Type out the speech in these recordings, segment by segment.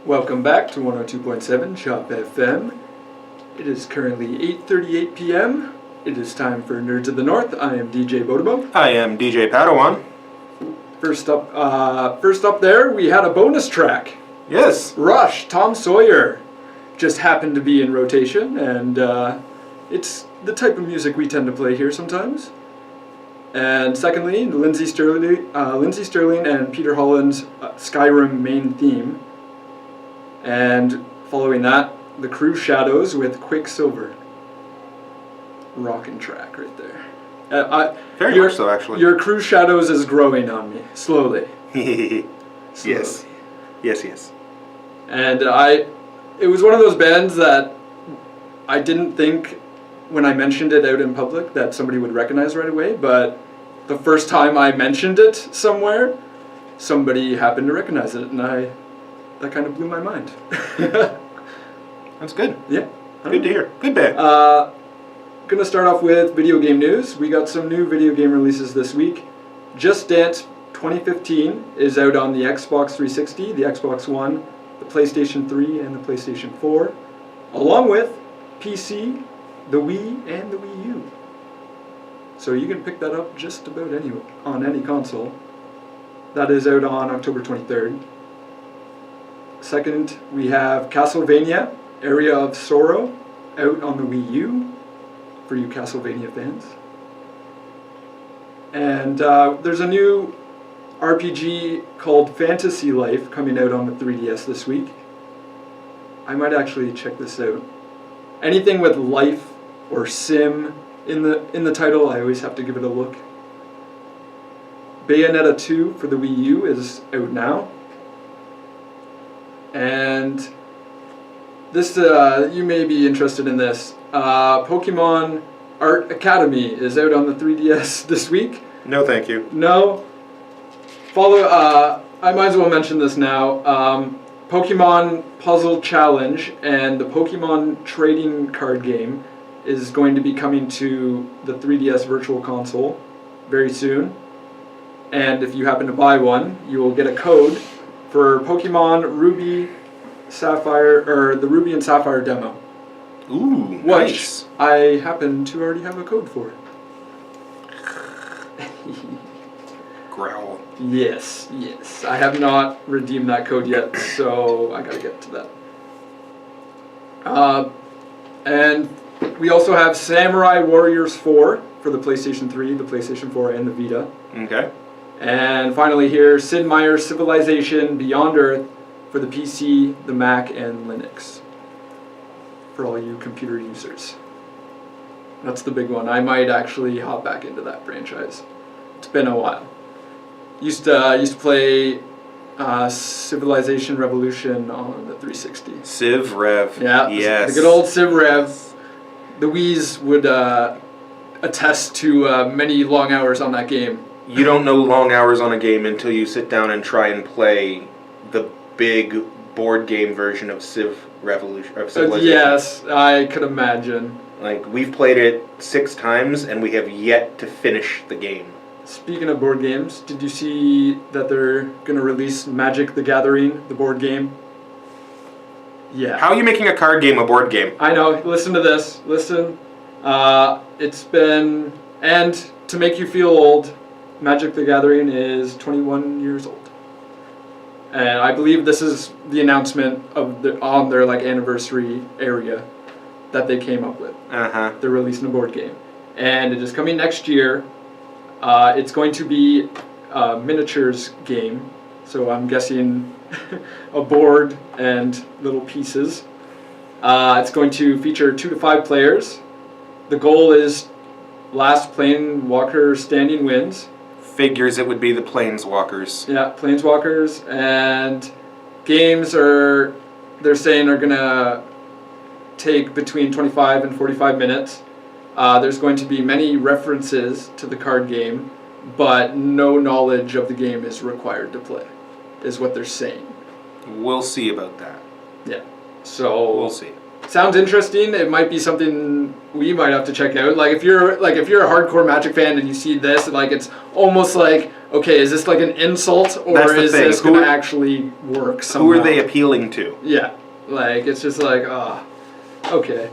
Welcome back to 102.7 Shop FM. It is currently 8:38 p.m. It is time for Nerds of the North. I am DJ Bodobo. I am DJ Padawan. First First up there, we had a bonus track. Yes. Rush, Tom Sawyer. Just happened to be in rotation, and it's the type of music we tend to play here sometimes. And secondly, Lindsey Sterling and Peter Holland's Skyrim main theme. And following that, the Crew Shadows with Quicksilver. Rockin' track right there. Very much so, actually. Your Crew Shadows is growing on me, slowly. Yes. Yes. And it was one of those bands that I didn't think when I mentioned it out in public that somebody would recognize right away, but the first time I mentioned it somewhere, somebody happened to recognize it, and that kind of blew my mind. That's good. Yeah. Good to hear. Good band. Gonna start off with video game news. We got some new video game releases this week. Just Dance 2015 is out on the Xbox 360, the Xbox One, the PlayStation 3, and the PlayStation 4, along with PC, the Wii, and the Wii U. So you can pick that up just about on any console. That is out on October 23rd. Second, we have Castlevania, Area of Sorrow, out on the Wii U, for you Castlevania fans. And there's a new RPG called Fantasy Life coming out on the 3DS this week. I might actually check this out. Anything with life or sim in the title, I always have to give it a look. Bayonetta 2 for the Wii U is out now. And this, you may be interested in this. Pokemon Art Academy is out on the 3DS this week. No, thank you. No. I might as well mention this now. Pokemon Puzzle Challenge and the Pokemon Trading Card Game is going to be coming to the 3DS Virtual Console very soon. And if you happen to buy one, you will get a code for Pokemon Ruby Sapphire, or the Ruby and Sapphire demo. Ooh, nice. Which I happen to already have a code for. Growl. Yes. I have not redeemed that code yet, so I gotta get to that. And we also have Samurai Warriors 4 for the PlayStation 3, the PlayStation 4, and the Vita. Okay. And finally here, Sid Meier's Civilization Beyond Earth for the PC, the Mac, and Linux. For all you computer users. That's the big one. I might actually hop back into that franchise. It's been a while. Used to play Civilization Revolution on the 360. Civ Rev. Yeah, yes. The good old Civ Rev. The Wii's would attest to many long hours on that game. You don't know long hours on a game until you sit down and try and play the big board game version of Civ Revolution. Of Civilization. Yes, I could imagine. Like, we've played it 6 times and we have yet to finish the game. Speaking of board games, did you see that they're going to release Magic the Gathering, the board game? Yeah. How are you making a card game a board game? I know. Listen to this. Listen. It's been... And to make you feel old, Magic the Gathering is 21 years old. And I believe this is the announcement of on their anniversary area that they came up with. Uh-huh. They're releasing a board game. And it is coming next year. It's going to be a miniatures game, so I'm guessing a board and little pieces. It's going to feature 2 to 5 players. The goal is last Planewalker standing wins. Figures it would be the Planeswalkers. Yeah, Planeswalkers, and games they're saying are gonna take between 25 and 45 minutes. There's going to be many references to the card game, but no knowledge of the game is required to play, is what they're saying. We'll see about that. Yeah. So we'll see. Sounds interesting. It might be something we might have to check out. If you're a hardcore Magic fan and you see this, it's almost like okay, is this like an insult or That's the is thing. this going to actually work somehow? Who are they appealing to? Yeah, like it's just like, okay.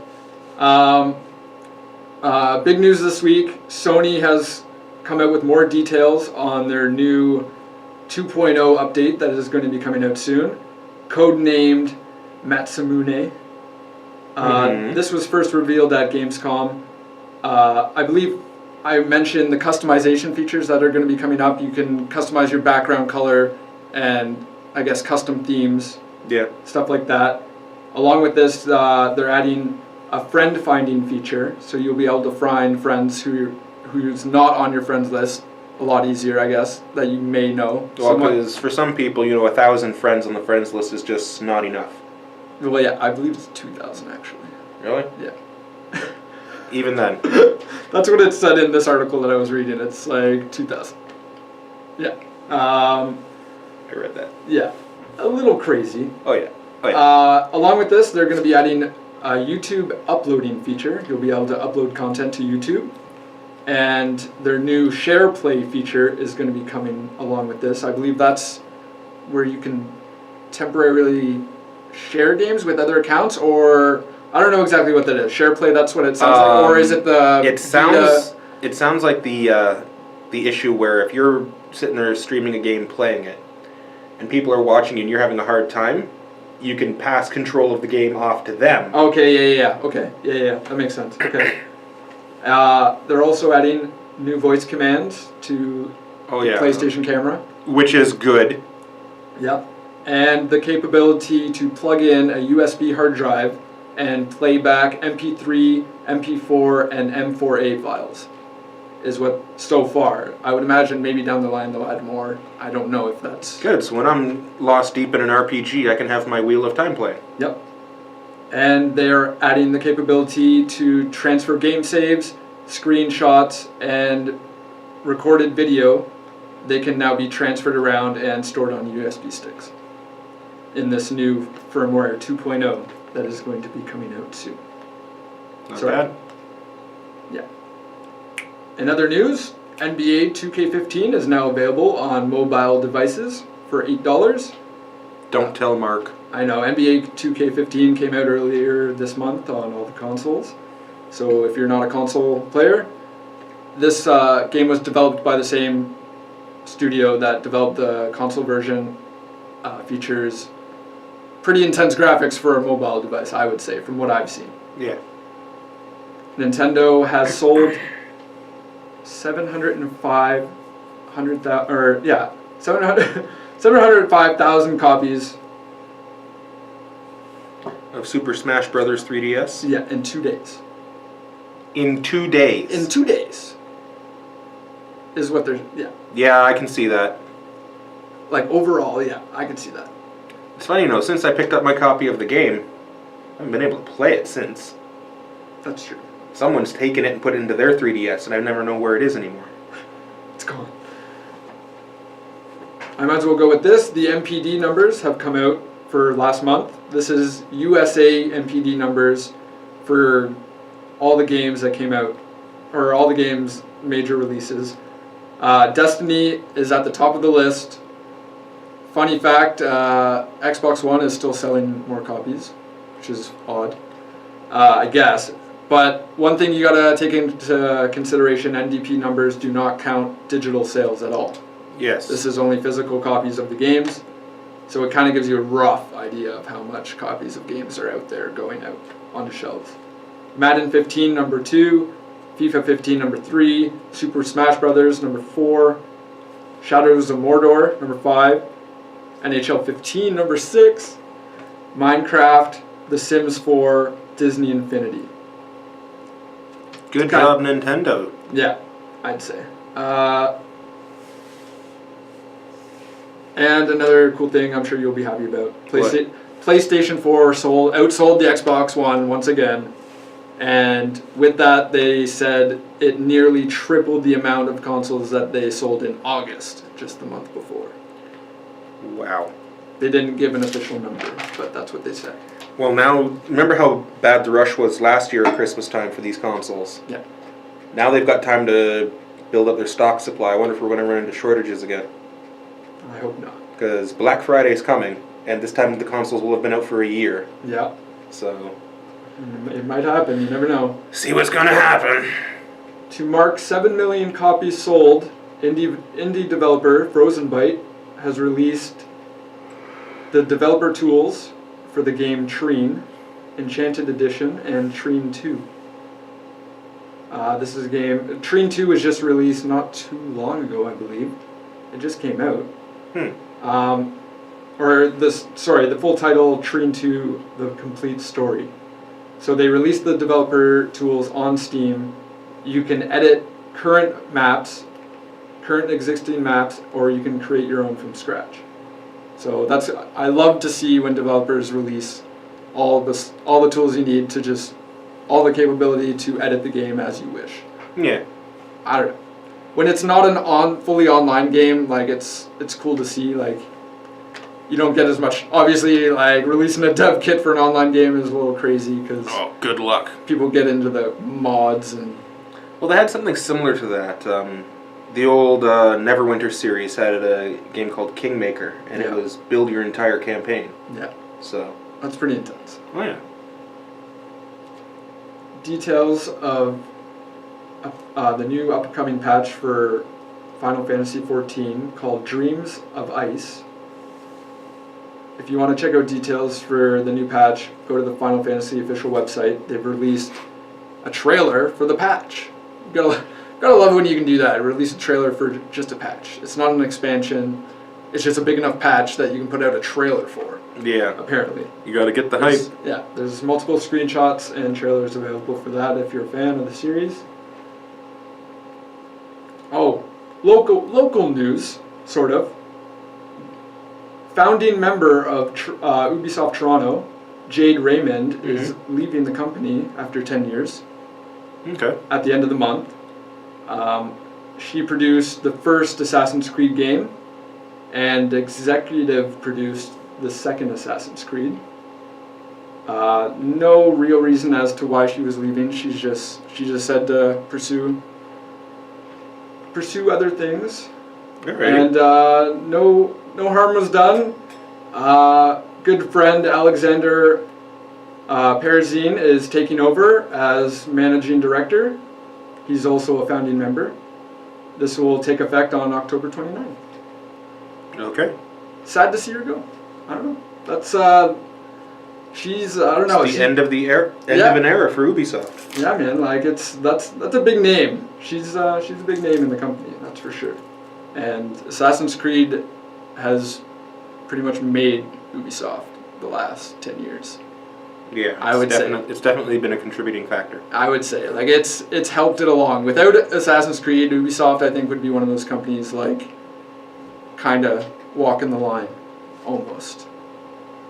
Big news this week, Sony has come out with more details on their new 2.0 update that is going to be coming out soon, codenamed Matsumune. This was first revealed at Gamescom. I believe I mentioned the customization features that are going to be coming up. You can customize your background color and I guess custom themes, stuff like that. Along with this, they're adding a friend finding feature, so you'll be able to find friends who's not on your friends list a lot easier, I guess, that you may know. Well, because for some people, 1,000 friends on the friends list is just not enough. Well, yeah, I believe it's 2,000 actually. Really? Yeah. Even then. That's what it said in this article that I was reading. It's like 2,000. Yeah. I read that. Yeah. A little crazy. Oh, yeah. Along with this, they're going to be adding a YouTube uploading feature. You'll be able to upload content to YouTube. And their new share play feature is going to be coming along with this. I believe that's where you can temporarily share games with other accounts, or I don't know exactly what that is. Share play, that's what it sounds like, or is it the? It sounds like the issue where if you're sitting there streaming a game, playing it, and people are watching you and you're having a hard time, you can pass control of the game off to them. Okay, yeah. Okay, yeah. That makes sense. Okay. They're also adding new voice commands to the PlayStation camera. Which is good. Yep. And the capability to plug in a USB hard drive and play back MP3, MP4, and M4A files is what so far. I would imagine maybe down the line they'll add more. I don't know if that's... Good, so when I'm lost deep in an RPG, I can have my Wheel of Time play. Yep. And they're adding the capability to transfer game saves, screenshots, and recorded video. They can now be transferred around and stored on USB sticks in this new firmware 2.0 that is going to be coming out soon. Not bad. Yeah. In other news, NBA 2K15 is now available on mobile devices for $8. Don't tell Mark. I know, NBA 2K15 came out earlier this month on all the consoles. So if you're not a console player, this game was developed by the same studio that developed the console version. Features pretty intense graphics for a mobile device, I would say, from what I've seen. Yeah. Nintendo has sold 705,000 copies Of Super Smash Bros. 3DS? Yeah, in 2 days. In 2 days? In 2 days. Is what they're, Yeah, I can see that. Like, overall, yeah, I can see that. It's funny, since I picked up my copy of the game, I haven't been able to play it since. That's true. Someone's taken it and put it into their 3DS, and I never know where it is anymore. It's gone. I might as well go with this. The MPD numbers have come out for last month. This is USA MPD numbers for all the games that came out, or all the games' major releases. Destiny is at the top of the list. Funny fact, Xbox One is still selling more copies, which is odd, I guess. But one thing you gotta take into consideration, NDP numbers do not count digital sales at all. Yes. This is only physical copies of the games, so it kind of gives you a rough idea of how much copies of games are out there going out on the shelves. Madden 15, number 2, FIFA 15, number 3, Super Smash Bros., number 4, Shadows of Mordor, number 5, NHL 15, number 6, Minecraft, The Sims 4, Disney Infinity. Good job, Nintendo. Yeah, I'd say. And another cool thing I'm sure you'll be happy about. PlayStation 4 outsold the Xbox One once again. And with that, they said it nearly tripled the amount of consoles that they sold in August, just the month before. Wow. They didn't give an official number, but that's what they said. Well, now, remember how bad the rush was last year at Christmas time for these consoles? Yeah. Now they've got time to build up their stock supply. I wonder if we're going to run into shortages again. I hope not. Because Black Friday is coming, and this time the consoles will have been out for a year. Yeah. So It might happen, you never know. see what's going to happen. To mark 7 million copies sold, indie developer Frozenbyte has released the developer tools for the game Treen, Enchanted Edition, and Treen 2. This is a game. Treen 2 was just released not too long ago, I believe. It just came out. The full title, Treen 2, The Complete Story. So they released the developer tools on Steam. You can edit current existing maps, or you can create your own from scratch. So I love to see when developers release all the tools you need to just all the capability to edit the game as you wish. Yeah. I don't know. When it's not an fully online game, like it's cool to see. Like you don't get as much. Obviously, like releasing a dev kit for an online game is a little crazy because good luck. People get into the mods and. Well, they had something similar to that. The old Neverwinter series had a game called Kingmaker, and it was build your entire campaign. Yeah. So that's pretty intense. Oh yeah. Details of the new upcoming patch for Final Fantasy XIV called Dreams of Ice. If you want to check out details for the new patch, go to the Final Fantasy official website. They've released a trailer for the patch. You gotta love when you can do that. Release a trailer for just a patch. It's not an expansion. It's just a big enough patch that you can put out a trailer for. Yeah. Apparently. You gotta get the hype. Yeah. There's multiple screenshots and trailers available for that if you're a fan of the series. Oh, local news, sort of. Founding member of Ubisoft Toronto, Jade Raymond, is leaving the company after 10 years. Okay. At the end of the month. She produced the first Assassin's Creed game and executive produced the second Assassin's Creed. No real reason as to why she was leaving. She just said to pursue other things. Alrighty. And no harm was done. Good friend Alexander Perzine is taking over as managing director. He's also a founding member. This will take effect on October 29th. Okay. Sad to see her go. I don't know. That's she's I don't know. It's the end of the era. End of an era for Ubisoft. Yeah, man. Like that's a big name. She's a big name in the company. That's for sure. And Assassin's Creed has pretty much made Ubisoft the last 10 years. Yeah, I would say it's definitely been a contributing factor. I would say like it's helped it along. Without Assassin's Creed, Ubisoft I think would be one of those companies like kind of walking the line, almost,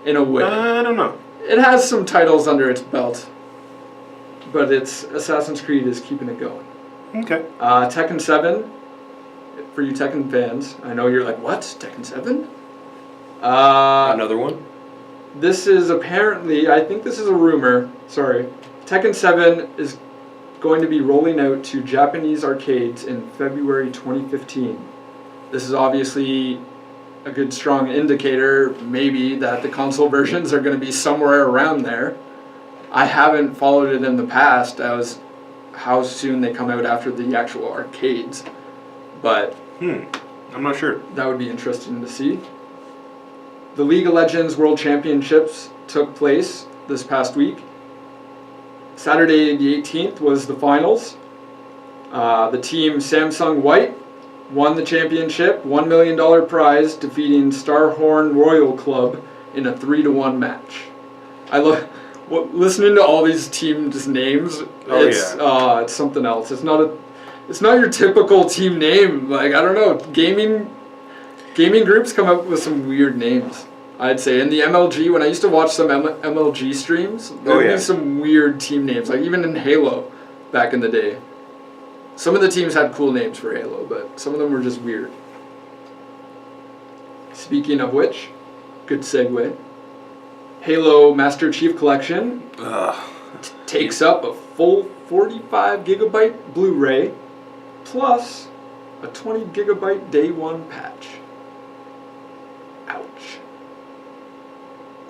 in a way. I don't know. It has some titles under its belt, but Assassin's Creed is keeping it going. Okay. Tekken 7, for you Tekken fans, I know you're like, what? Tekken 7? Another one? This is apparently, I think this is a rumor, sorry. Tekken 7 is going to be rolling out to Japanese arcades in February 2015. This is obviously a good strong indicator, maybe, that the console versions are going to be somewhere around there. I haven't followed it in the past as how soon they come out after the actual arcades, but I'm not sure. that would be interesting to see. The League of Legends World Championships took place this past week. Saturday the 18th was the finals. The team Samsung White won the championship, $1 million prize, defeating Starhorn Royal Club in a 3-1 match. I love listening to all these teams' names. It's something else. It's not your typical team name. Like, I don't know, gaming groups come up with some weird names, I'd say. In the MLG, when I used to watch some MLG streams, there would be some weird team names, like even in Halo back in the day. Some of the teams had cool names for Halo, but some of them were just weird. Speaking of which, good segue. Halo Master Chief Collection takes up a full 45 gigabyte Blu-ray plus a 20 gigabyte day one patch. Ouch.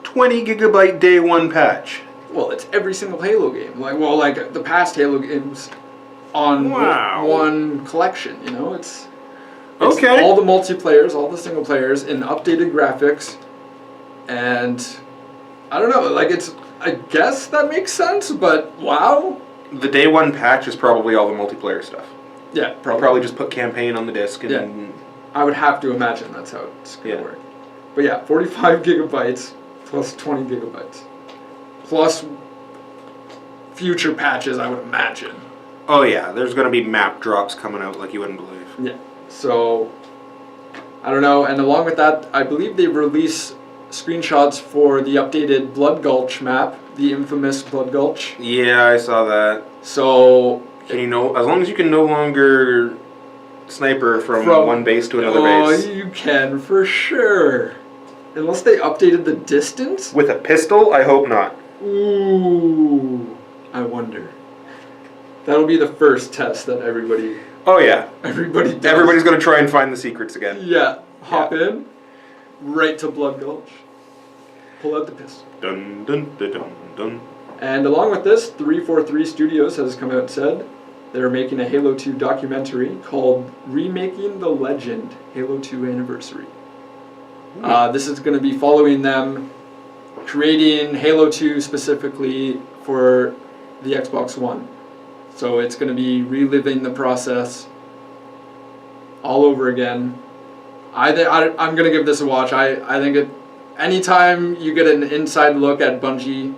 20 gigabyte day one patch. Well, it's every single Halo game. Like the past Halo games on Wow. one collection. You know, it's Okay. all the multiplayers, all the single players, in updated graphics, and I don't know. Like I guess that makes sense, but wow. The day one patch is probably all the multiplayer stuff. Yeah, Probably just put campaign on the disc and Yeah. I would have to imagine that's how it's going to Yeah. work. But yeah, 45 gigabytes plus 20 gigabytes. Plus future patches, I would imagine. oh yeah, there's gonna be map drops coming out like you wouldn't believe. Yeah. So, I don't know. And along with that, I believe they released screenshots for the updated Blood Gulch map, the infamous Blood Gulch. Yeah, I saw that. So, Can you know? As long as you can no longer sniper from one base to another base you can for sure. Unless they updated the distance? with a pistol, I hope not. Ooh, I wonder. That'll be the first test that everybody Oh yeah, does. everybody's gonna try and find the secrets again. Yeah, hop in, right to Blood Gulch, pull out the pistol. Dun dun dun dun dun. And along with this, 343 Studios has come out and said they're making a Halo 2 documentary called Remaking the Legend Halo 2 Anniversary. This is going to be following them creating Halo 2 specifically for the Xbox One. So it's going to be reliving the process all over again. I'm going to give this a watch. I think anytime you get an inside look at Bungie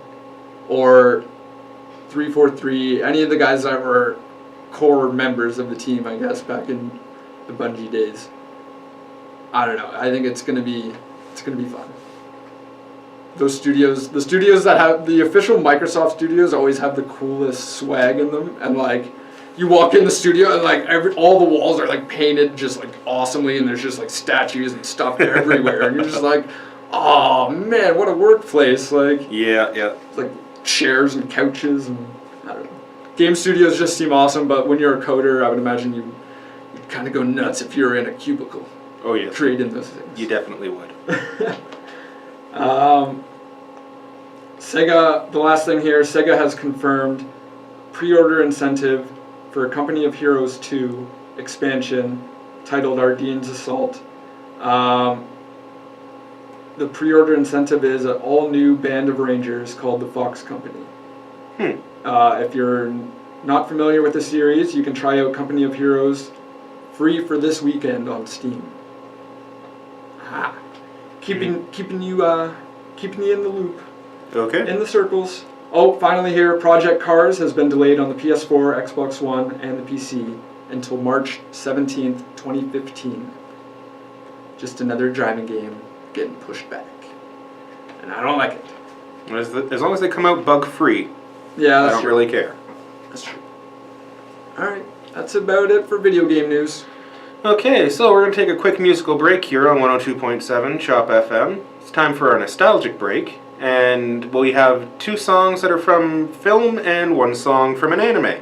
or 343, any of the guys that were core members of the team, I guess, back in the Bungie days, I don't know. I think it's gonna be fun. Those studios, the studios that have the official Microsoft studios, always have the coolest swag in them, and like, you walk in the studio and like all the walls are like painted just like awesomely, and there's just like statues and stuff everywhere, and you're just like, oh man, what a workplace! Like, Yeah. like chairs and couches, and I don't know. Game studios just seem awesome, but when you're a coder, I would imagine you'd kind of go nuts if you're in a cubicle Oh yeah. creating those things. You definitely would. Sega, the last thing here, Sega has confirmed pre-order incentive for Company of Heroes 2 expansion titled Ardene's Assault. The pre-order incentive is an all-new band of Rangers called the Fox Company. If you're not familiar with the series, you can try out Company of Heroes free for this weekend on Steam. Keeping you in the loop, Okay. in the circles. Oh, finally here, Project Cars has been delayed on the PS4, Xbox One, and the PC until March 17th, 2015. Just another driving game getting pushed back. And I don't like it. As long as they come out bug free, Yeah, I that's don't true. really care. That's true. Alright, that's about it for video game news. Okay, so we're going to take a quick musical break here on 102.7 Chop FM. It's time for our nostalgic break, and we have 2 songs that are from film and 1 song from an anime.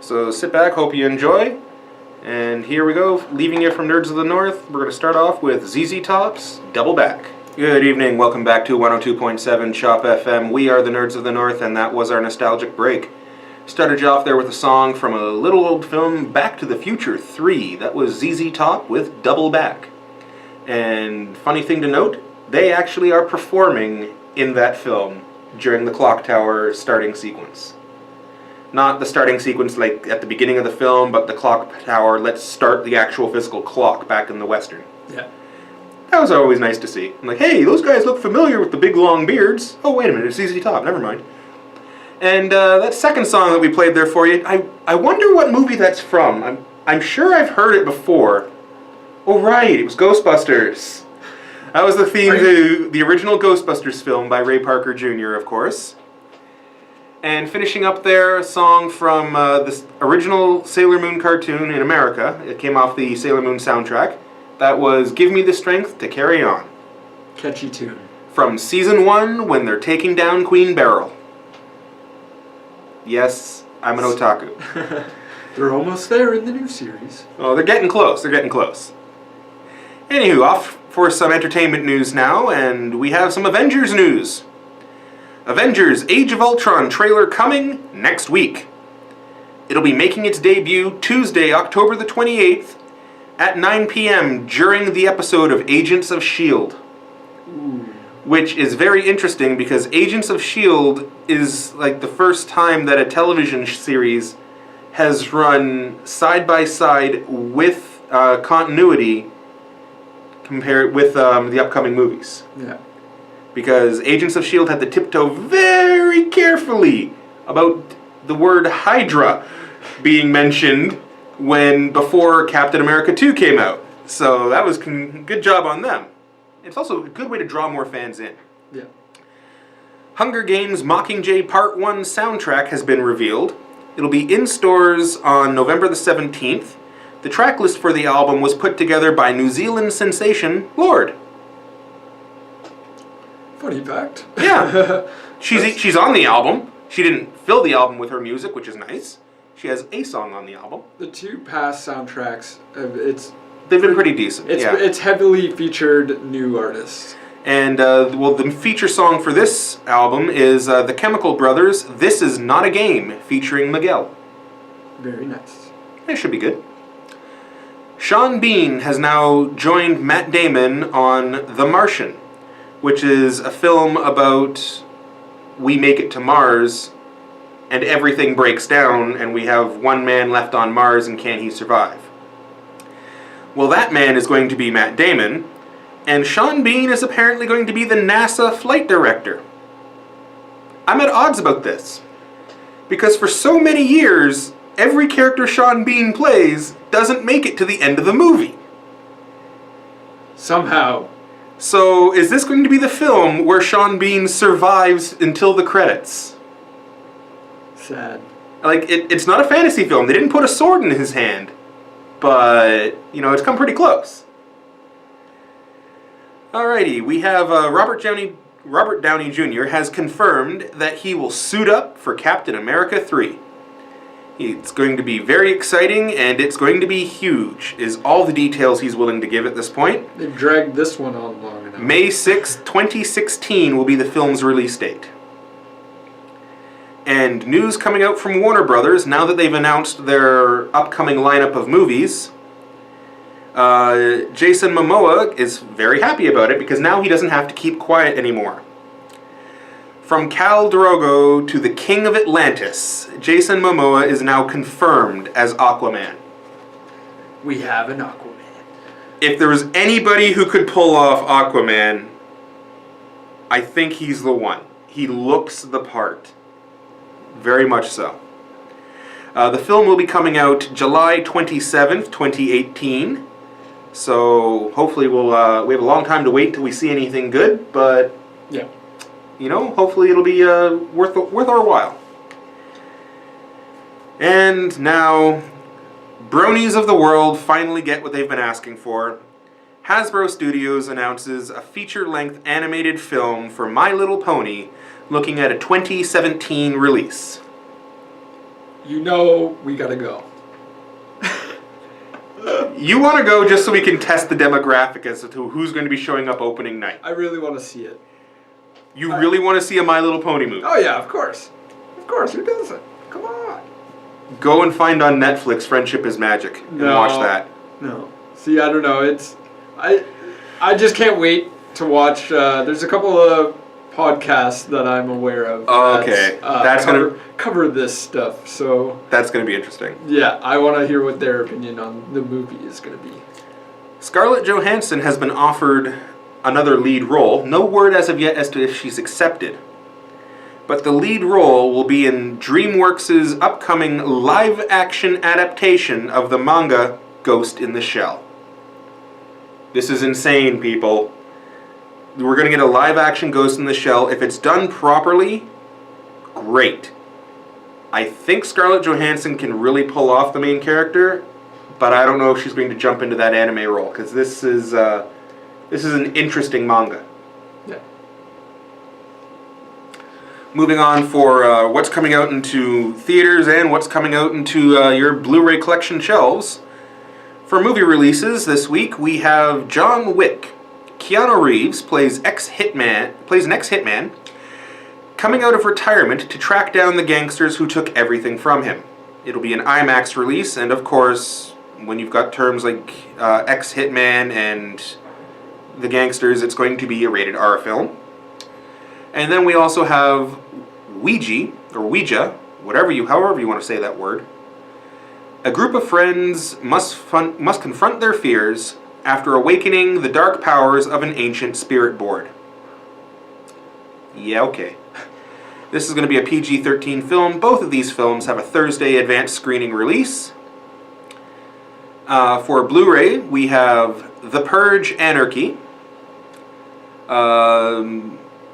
So sit back, hope you enjoy, and here we go, leaving you from Nerds of the North. We're going to start off with ZZ Top's Double Back. Good evening, welcome back to 102.7 Chop FM. We are the Nerds of the North, and that was our nostalgic break. Started you off there with a song from a little old film, Back to the Future 3. That was ZZ Top with Double Back. And funny thing to note, they actually are performing in that film during the clock tower starting sequence. Not the starting sequence like at the beginning of the film, but the clock tower, let's start the actual physical clock back in the Western. Yeah. That was always nice to see. I'm like, hey, those guys look familiar with the big long beards. Oh, wait a minute, it's ZZ Top, never mind. And that second song that we played there for you, I wonder what movie that's from. I'm sure I've heard it before. Oh, right, it was Ghostbusters. That was the theme to the original Ghostbusters film by Ray Parker Jr., of course. And finishing up there, a song from this original Sailor Moon cartoon in America. It came off the Sailor Moon soundtrack. That was Give Me the Strength to Carry On. Catchy tune. From Season 1, when they're taking down Queen Beryl. Yes, I'm an otaku. They're almost there in the new series. Oh, they're getting close. They're getting close. Anywho, off for some entertainment news now, and we have some Avengers news. Avengers Age of Ultron trailer coming next week. It'll be making its debut Tuesday, October the 28th at 9 p.m. during the episode of Agents of S.H.I.E.L.D. Which is very interesting because Agents of S.H.I.E.L.D. is like the first time that a television series has run side by side with continuity compared with the upcoming movies. Yeah. Because Agents of S.H.I.E.L.D. had to tiptoe very carefully about the word Hydra being mentioned before Captain America 2 came out. So that was good job on them. It's also a good way to draw more fans in. Yeah. Hunger Games Mockingjay Part 1 soundtrack has been revealed. It'll be in stores on November the 17th. The track list for the album was put together by New Zealand sensation Lorde. Funny fact. Yeah. She's on the album. She didn't fill the album with her music, which is nice. She has a song on the album. The two past soundtracks, They've been pretty decent. It's heavily featured new artists. And, the feature song for this album is The Chemical Brothers' This Is Not a Game, featuring Miguel. Very nice. It should be good. Sean Bean has now joined Matt Damon on The Martian, which is a film about we make it to Mars and everything breaks down and we have one man left on Mars and can he survive? Well, that man is going to be Matt Damon, and Sean Bean is apparently going to be the NASA flight director. I'm at odds about this, because for so many years, every character Sean Bean plays doesn't make it to the end of the movie. Somehow. So, is this going to be the film where Sean Bean survives until the credits? Sad. Like, it's not a fantasy film. They didn't put a sword in his hand. But, it's come pretty close. Alrighty, we have Robert Downey Jr. has confirmed that he will suit up for Captain America 3. It's going to be very exciting, and it's going to be huge, is all the details he's willing to give at this point. They've dragged this one on long enough. May 6, 2016 will be the film's release date. And news coming out from Warner Brothers, now that they've announced their upcoming lineup of movies, Jason Momoa is very happy about it because now he doesn't have to keep quiet anymore. From Khal Drogo to the King of Atlantis, Jason Momoa is now confirmed as Aquaman. We have an Aquaman. If there was anybody who could pull off Aquaman, I think he's the one. He looks the part. Very much so. The film will be coming out July 27th, 2018. So hopefully we have a long time to wait till we see anything good, but yeah, hopefully it'll be worth our while. And now, bronies of the world finally get what they've been asking for. Hasbro Studios announces a feature-length animated film for My Little Pony, looking at a 2017 release. We gotta go. You want to go just so we can test the demographic as to who's going to be showing up opening night. I really want to see it. You really want to see a My Little Pony movie? Oh yeah, of course. Of course, who doesn't? Come on. Go and find on Netflix Friendship is Magic and watch that. No. See, I don't know. I just can't wait to watch. There's a couple of podcasts that I'm aware of. Oh, okay. That's gonna cover this stuff. So that's gonna be interesting. Yeah, I want to hear what their opinion on the movie is gonna be. Scarlett Johansson has been offered another lead role. No word as of yet as to if she's accepted. But the lead role will be in DreamWorks' upcoming live-action adaptation of the manga Ghost in the Shell. This is insane, people. We're going to get a live-action Ghost in the Shell. If it's done properly, great. I think Scarlett Johansson can really pull off the main character, but I don't know if she's going to jump into that anime role, because this is an interesting manga. Yeah. moving on for what's coming out into theaters and what's coming out into your Blu-ray collection shelves. For movie releases this week, we have John Wick. Keanu Reeves plays an ex-hitman coming out of retirement to track down the gangsters who took everything from him. It'll be an IMAX release, and of course, when you've got terms like ex-hitman and the gangsters, it's going to be a rated R film. And then we also have Ouija, however you want to say that word. A group of friends must confront their fears after awakening the dark powers of an ancient spirit board. Yeah, okay. This is going to be a PG-13 film. Both of these films have a Thursday advanced screening release. For Blu-ray, we have The Purge Anarchy.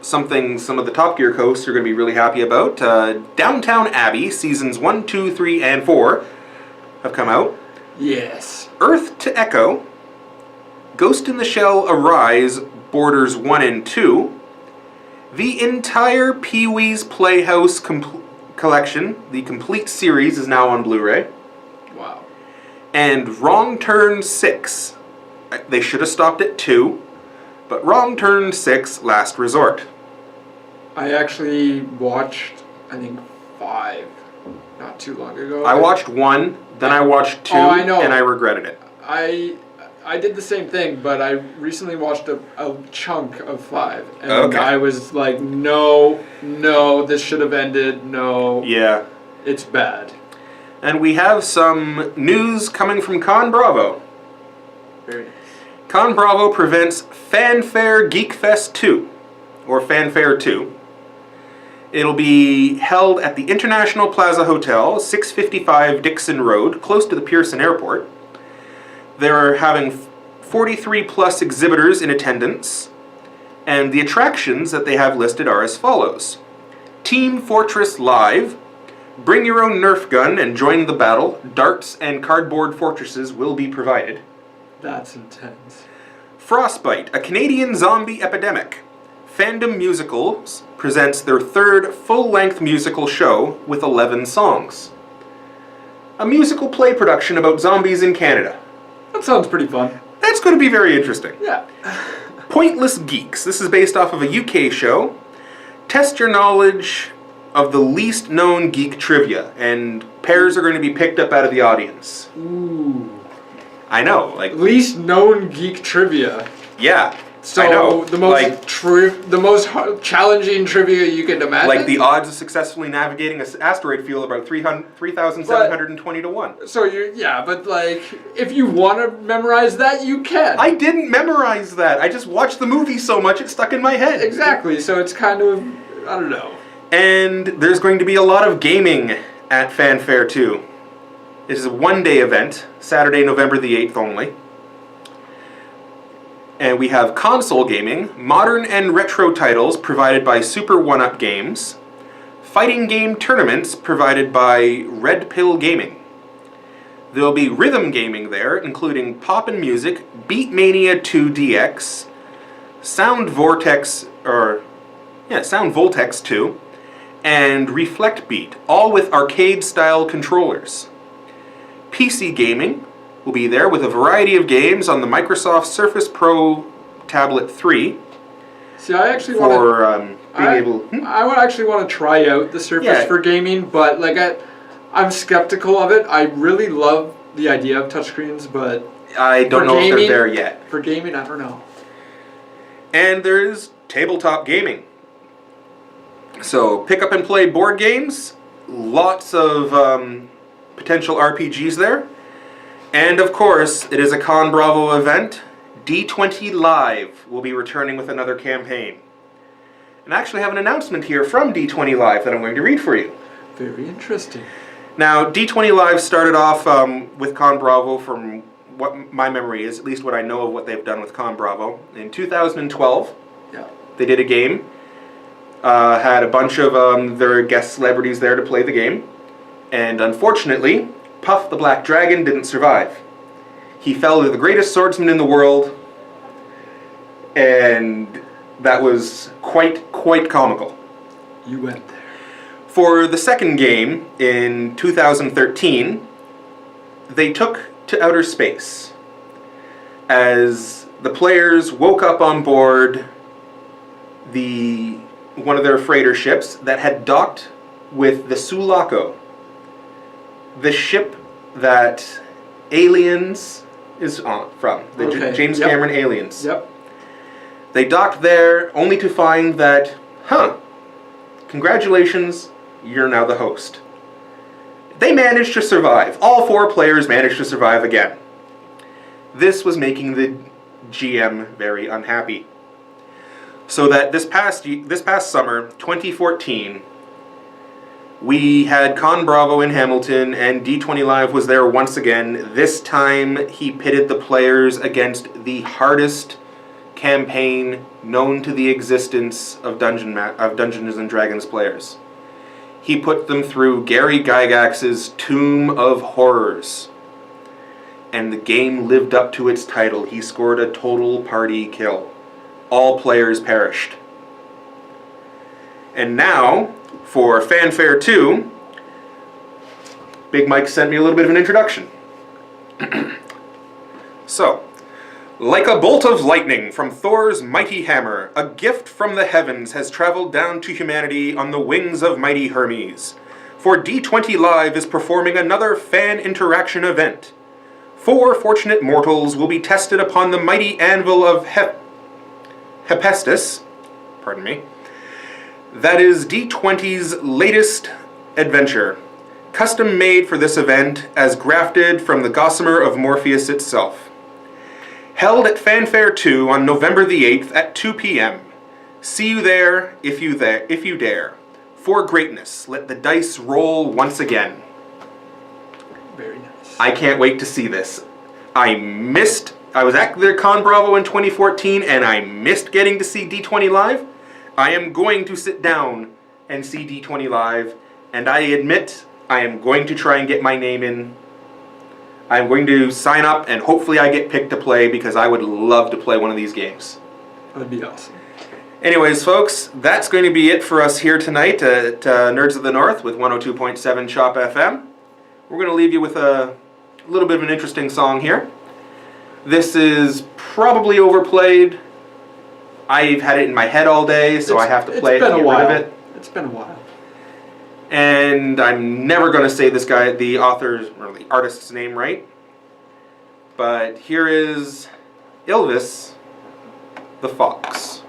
Something some of the Top Gear hosts are going to be really happy about. Downtown Abbey, seasons 1, 2, 3, and 4 have come out. Yes. Earth to Echo. Ghost in the Shell Arise, Borders 1 and 2. The entire Pee-wee's Playhouse collection, the complete series, is now on Blu-ray. Wow. And Wrong Turn 6. They should have stopped at 2, but Wrong Turn 6, Last Resort. I actually watched, I think, 5 not too long ago. I watched 1, then I watched 2, I know. and I regretted it. I did the same thing, but I recently watched a chunk of 5, and Okay. I was like, no, this should have ended, no. Yeah. It's bad. And we have some news coming from Con Bravo. Very nice. Con Bravo presents FanFare Geek Fest 2, or FanFare 2. It'll be held at the International Plaza Hotel, 655 Dixon Road, close to the Pearson Airport. They're having 43 plus exhibitors in attendance, and the attractions that they have listed are as follows. Team Fortress Live. Bring your own Nerf gun and join the battle. Darts and cardboard fortresses will be provided. That's intense. Frostbite, a Canadian zombie epidemic. Fandom Musicals presents their third full-length musical show with 11 songs. A musical play production about zombies in Canada. That sounds pretty fun. That's going to be very interesting. Yeah. Pointless Geeks. This is based off of a UK show. Test your knowledge of the least known geek trivia, and pairs are going to be picked up out of the audience. Ooh. I know, like, Least known geek trivia. yeah. So I know, the most challenging trivia you can imagine. like the odds of successfully navigating an asteroid field about 3,720 to 1. So but like, if you want to memorize that, you can. I didn't memorize that. I just watched the movie so much it stuck in my head. Exactly. So it's kind of, I don't know. And there's going to be a lot of gaming at FanFare 2. It is a one-day event, Saturday, November the 8th only. And we have console gaming, modern and retro titles provided by Super 1-Up Games, fighting game tournaments provided by Red Pill Gaming. There will be rhythm gaming there, including Pop and Music, Beatmania 2 DX, Sound Vortex 2, and Reflect Beat, all with arcade-style controllers. PC gaming will be there with a variety of games on the Microsoft Surface Pro Tablet 3. See, I actually I actually want to try out the Surface for gaming, but like I'm skeptical of it. I really love the idea of touchscreens, but I don't know if they're there yet. For gaming, I don't know. And there's tabletop gaming. So pick up and play board games, lots of potential RPGs there. And of course, it is a Con Bravo event. D20 Live will be returning with another campaign. And I actually have an announcement here from D20 Live that I'm going to read for you. Very interesting. Now, D20 Live started off with Con Bravo from what my memory is, at least what I know of what they've done with Con Bravo. In 2012, they did a game. Had a bunch of their guest celebrities there to play the game. And unfortunately, Puff the Black Dragon didn't survive. He fell to the greatest swordsman in the world, and that was quite comical. You went there. For the second game in 2013, they took to outer space as the players woke up on board one of their freighter ships that had docked with the Sulaco, the ship that Aliens is from, the James Cameron Aliens. Yep. They docked there only to find that, congratulations, you're now the host. They managed to survive. All 4 players managed to survive again. This was making the GM very unhappy. So that this past summer, 2014, we had Con Bravo in Hamilton, and D20 Live was there once again. This time, he pitted the players against the hardest campaign known to the existence of Dungeons and Dragons players. He put them through Gary Gygax's Tomb of Horrors. And the game lived up to its title. He scored a total party kill. All players perished. And now, for FanFare 2, Big Mike sent me a little bit of an introduction. So, like a bolt of lightning from Thor's mighty hammer, a gift from the heavens has traveled down to humanity on the wings of mighty Hermes. For D20 Live is performing another fan interaction event. 4 fortunate mortals will be tested upon the mighty anvil of Hephaestus. Pardon me. That is D20's latest adventure, custom made for this event as grafted from the gossamer of Morpheus itself. Held at FanFare 2 on November the 8th at 2 p.m. See you there if you dare. For greatness, let the dice roll once again. Very nice. I can't wait to see this. I was at their Con Bravo in 2014, and I missed getting to see D20 Live. I am going to sit down and see D20 Live, and I admit I am going to try and get my name in. I'm going to sign up, and hopefully I get picked to play, because I would love to play one of these games. That'd be awesome. Anyways, folks, that's going to be it for us here tonight at Nerds of the North with 102.7 Chop FM. We're going to leave you with a little bit of an interesting song here. This is probably overplayed. I've had it in my head all day, so I have to play it to get rid of it. It's been a while. And I'm never going to say the author's or the artist's name right. But here is Ylvis the Fox.